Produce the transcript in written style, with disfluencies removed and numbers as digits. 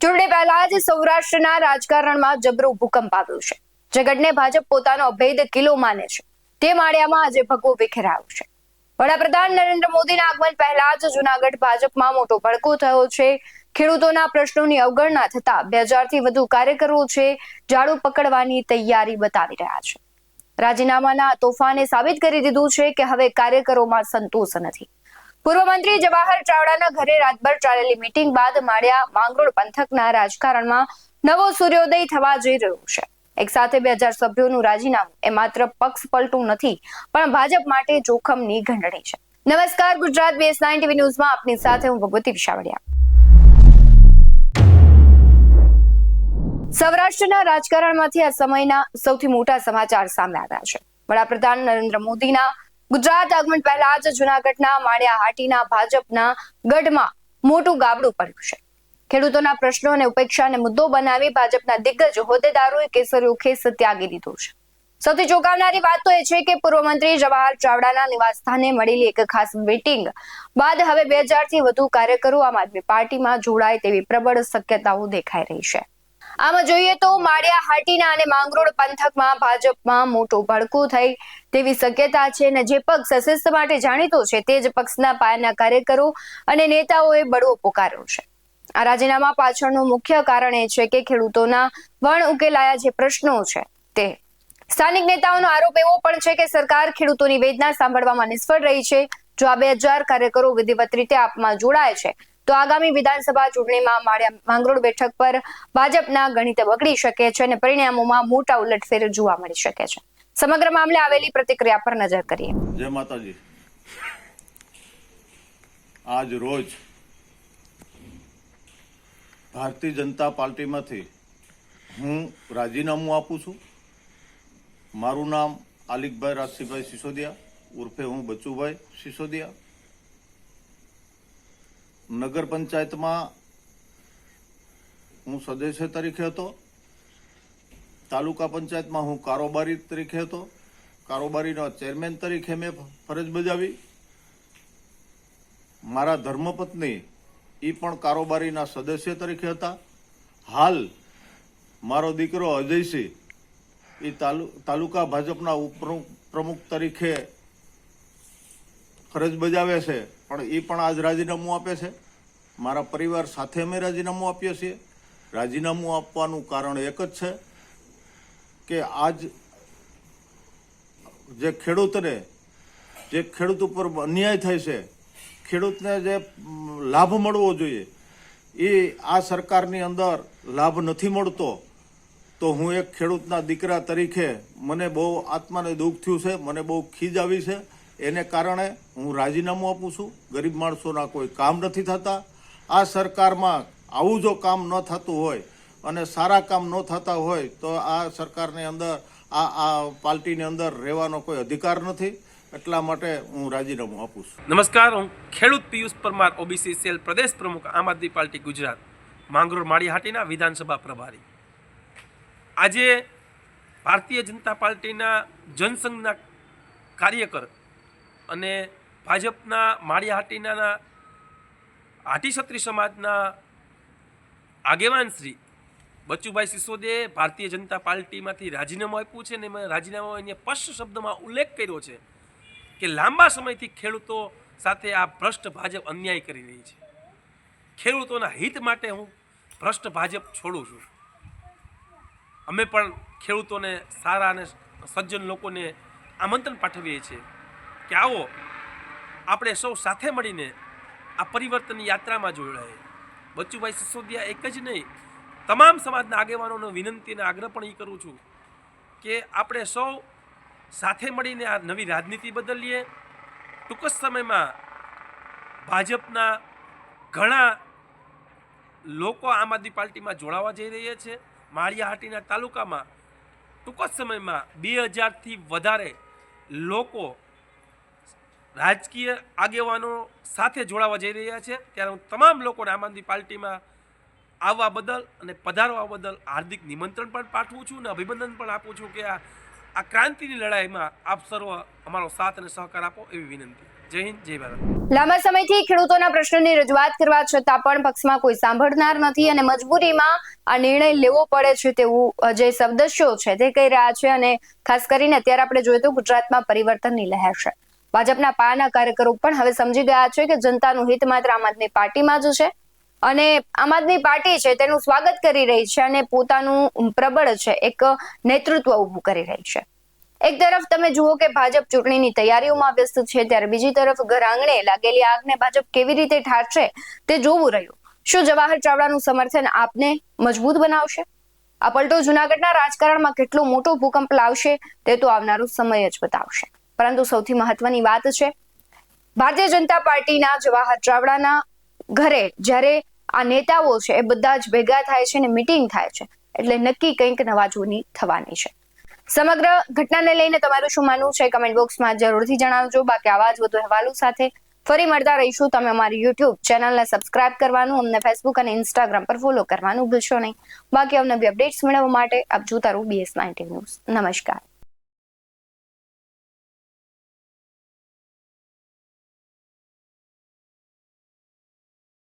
ચૂંટણી પહેલા જ સૌરાષ્ટ્રના રાજકારણમાં જબરો ભૂકંપ આવ્યો છે. જગતને ભાજપ પોતાનો અભેદ કિલ્લો માને છે. તે માળિયામાં આજે ભગવો વિખેરાયો છે. વડાપ્રધાન નરેન્દ્ર મોદીના આગમન પહેલા જ જૂનાગઢ ભાજપમાં મોટો ભડકો થયો છે. ખેડૂતોના પ્રશ્નોની અવગણના થતા 2000 થી વધુ કાર્યકરો છે ઝાડુ પકડવાની તૈયારી બતાવી રહ્યા છે. રાજીનામાના તોફાને સાબિત કરી દીધું છે કે હવે કાર્યકરોમાં સંતોષ નથી. પૂર્વ મંત્રી જવાહર ચાવડાના ઘરે રાતભર ચાલેલી મીટિંગ બાદ માળિયા માંગરોળ પંથકના રાજકારણમાં નવો સૂર્યોદય થવા જઈ રહ્યો છે. એક સાથે 2000 સભ્યોનું રાજીનામું એ માત્ર પક્ષ પલટું નથી, પણ ભાજપ માટે જોખમની ઘંટડી છે. નમસ્કાર, ગુજરાત BS9 TV ન્યૂઝમાં આપની સાથે હું ભગવતી વિશાવડિયા. સૌરાષ્ટ્રના રાજકારણમાંથી આ સમયના સૌથી મોટા સમાચાર સામે આવ્યા છે. વડાપ્રધાન નરેન્દ્ર મોદીના ગુજરાત આગમન પહેલા જ જૂનાગઢના માળિયા હાટીના ભાજપના ગઢમાં મોટું ગાબડું પડ્યું છે. ખેડૂતોના પ્રશ્નો અને ઉપેક્ષાને મુદ્દો બનાવી ભાજપના દિગ્ગજ હોદ્દેદારોએ કેસરીયો ખેસ ત્યાગી દીધો છે. સૌથી ચોંકાવનારી વાત તો એ છે કે પૂર્વ મંત્રી જવાહર ચાવડાના નિવાસસ્થાને મળેલી એક ખાસ મીટિંગ બાદ હવે 2000 થી વધુ કાર્યકરો આમ આદમી પાર્ટીમાં જોડાય તેવી પ્રબળ શક્યતાઓ દેખાઈ રહી છે. આમાં જોઈએ તો માળિયા હાટીના અને માંગરોળ પંથકમાં ભાજપમાં મોટો ભડકો થઈ તેવી શક્યતા છે અને જે પક્ષ શિસ્ત માટે જાણીતો છે તે જ પક્ષના પાયાના કાર્યકરો અને નેતાઓએ બળવો પોકાર્યો છે. આ રાજીનામા પાછળનું મુખ્ય કારણ એ છે કે ખેડૂતોના વણ ઉકેલાયા જે પ્રશ્નો છે તે. સ્થાનિક નેતાઓનો આરોપ એવો પણ છે કે સરકાર ખેડૂતોની વેદના સાંભળવામાં નિષ્ફળ રહી છે. જો આ 2000 કાર્યકરો વિધિવત રીતે આપમાં જોડાય છે તો આગામી વિધાનસભા ચૂંટણીમાં માળિયા માંગરોળ બેઠક પર ભાજપના ગણિત બગડી શકે છે અને પરિણામોમાં મોટા ઉલટફેર જોવા મળી શકે છે. સમગ્ર મામલે આવેલી પ્રતિક્રિયા પર નજર કરીએ. જય માતાજી. આજ રોજ ભારતીય જનતા પાર્ટીમાંથી હું રાજીનામું આપું છું. મારું નામ આલિકભાઈ રાજસિંહભાઈ સિસોદિયા ઉર્ફે હું બચુભાઈ સિસોદિયા. નગર પંચાયતમાં હું સદસ્ય તરીકે હતો. તાલુકા પંચાયતમાં હું કારોબારી તરીકે હતો. કારોબારીનો ચેરમેન તરીકે મેં ફરજ બજાવી. મારા ધર્મપત્ની એ પણ કારોબારીના સદસ્ય તરીકે હતા. હાલ મારો દીકરો અજયસિંહ એ તાલુકા ભાજપના ઉપપ્રમુખ તરીકે ફરજ બજાવે છે, પણ એ પણ આજ રાજીનામું આપે છે. મારા પરિવાર સાથે અમે રાજીનામું આપીએ છીએ. રાજીનામું આપવાનું કારણ એક જ છે કે આજ જે ખેડૂત ઉપર અન્યાય થાય છે, ખેડૂતને જે લાભ મળવો જોઈએ એ આ સરકારની અંદર લાભ નથી મળતો. તો હું એક ખેડૂતના દીકરા તરીકે મને બહુ આત્માને દુઃખ થયું છે, મને બહુ ખીજ આવી છે. એને કારણે હું રાજીનામું આપું છું. ગરીબ માણસોના કોઈ કામ નથી થતા. આ સરકારમાં આવું જો કામ ન થતું હોય અને સારા કામ ન થતા હોય તો આ સરકારની અંદર આ પાર્ટીની અંદર રહેવાનો કોઈ અધિકાર નથી. એટલા માટે હું રાજીનામું આપું છું. નમસ્કાર, હું ખેડૂત પિયુષ પરમાર, OBC સેલ પ્રદેશ પ્રમુખ, આમ આદમી પાર્ટી ગુજરાત, માંગરોળ માળિયા હાટીના વિધાનસભા પ્રભારી. આજે ભારતીય જનતા પાર્ટીના જનસંઘના કાર્યકર અને ભાજપના માળિયા હાટીના હાટી ક્ષત્રિય સમાજના આગેવાન શ્રી બચુભાઈ સિસોદિયાએ ભારતીય જનતા પાર્ટીમાંથી રાજીનામું આપ્યું છે અને રાજીનામામાં સ્પષ્ટ શબ્દમાં ઉલ્લેખ કર્યો છે કે લાંબા સમયથી ખેડૂતો સાથે આ ભ્રષ્ટ ભાજપ અન્યાય કરી રહી છે. ખેડૂતોના હિત માટે હું ભ્રષ્ટ ભાજપ છોડું છું. અમે પણ ખેડૂતોને, સારા અને સજ્જન લોકોને આમંત્રણ પાઠવીએ છીએ કે આવો આપણે સૌ સાથે મળીને આ પરિવર્તનની યાત્રામાં જોડાઈએ. બચુભાઈ સિસોદિયા એક જ નહીં, તમામ સમાજના આગેવાનોને વિનંતી અને આગ્રહ પણ એ કરું છું કે આપણે સૌ સાથે મળીને આ નવી રાજનીતિ બદલીએ. ટૂંક જ સમયમાં ભાજપના ઘણા લોકો આમ આદમી પાર્ટીમાં જોડાવા જઈ રહ્યા છે. માળિયા હાટીના તાલુકામાં ટૂંક જ સમયમાં 2000 થી વધારે લોકો રાજકીય આગેવાનો સાથે જોડાવા જઈ રહ્યા છે. ત્યારે હું તમામ લોકોને આમ આદમી પાર્ટીમાં આવવા બદલ અને પધારવા બદલ હાર્દિક નિમંત્રણ પણ પાઠવું છું અને અભિનંદન પણ આપું છું કે આ ક્રાંતિની લડાઈમાં આપ સર્વ અમારો સાથ અને સહકાર આપો એવી વિનંતી. જય હિન્દ, જય ભારત. લાંબા સમયથી ખેડૂતોના પ્રશ્નોની રજૂઆત કરવા છતાં પણ પક્ષમાં કોઈ સાંભળનાર નથી અને મજબૂરીમાં આ નિર્ણય લેવો પડે છે તેવું જે સદસ્યો છે તે કહી રહ્યા છે. અને ખાસ કરીને અત્યારે આપણે જોઈએ તો ગુજરાતમાં પરિવર્તનની લહેર છે. ભાજપના પાયાના કાર્યકરો પણ હવે સમજી ગયા છે કે જનતાનું હિત માત્ર આમ આદમી પાર્ટીમાં જ છે અને આમ આદમી પાર્ટી છે તેનું સ્વાગત કરી રહી છે અને પોતાનું પ્રબળ છે એક નેતૃત્વ ઊભું કરી રહી છે. એક તરફ તમે જુઓ કે ભાજપ ચૂંટણીની તૈયારીઓમાં વ્યસ્ત છે, ત્યારે બીજી તરફ ઘર આંગણે લાગેલી આગને ભાજપ કેવી રીતે ઠારશે તે જોવું રહ્યું. શું જવાહર ચાવડાનું સમર્થન આપને મજબૂત બનાવશે? આ પલટો જૂનાગઢના રાજકારણમાં કેટલો મોટો ભૂકંપ લાવશે તે તો આવનારો સમય જ બતાવશે. પરંતુ સૌથી મહત્વની વાત છે, ભારતીય જનતા પાર્ટીના જવાહર ચાવડાના ઘરે જ્યારે આ નેતાઓ છે એ બધા જ ભેગા થાય છે અને મીટિંગ થાય છે એટલે નક્કી કંઈક નવા જૂની થવાની છે. સમગ્ર ઘટનાને લઈને તમારું શું માનવું છે કમેન્ટ બોક્સમાં જરૂરથી જણાવજો. બાકી આવા જ વધુ અહેવાલો સાથે ફરી મળતા રહીશું. તમે અમારી યુટ્યુબ ચેનલને સબસ્ક્રાઇબ કરવાનું, અમને ફેસબુક અને ઇન્સ્ટાગ્રામ પર ફોલો કરવાનું ભૂલશો નહીં. બાકી અવનવી અપડેટ્સ મેળવવા માટે આપ જોતા રહો BS19 ન્યૂઝ. નમસ્કાર.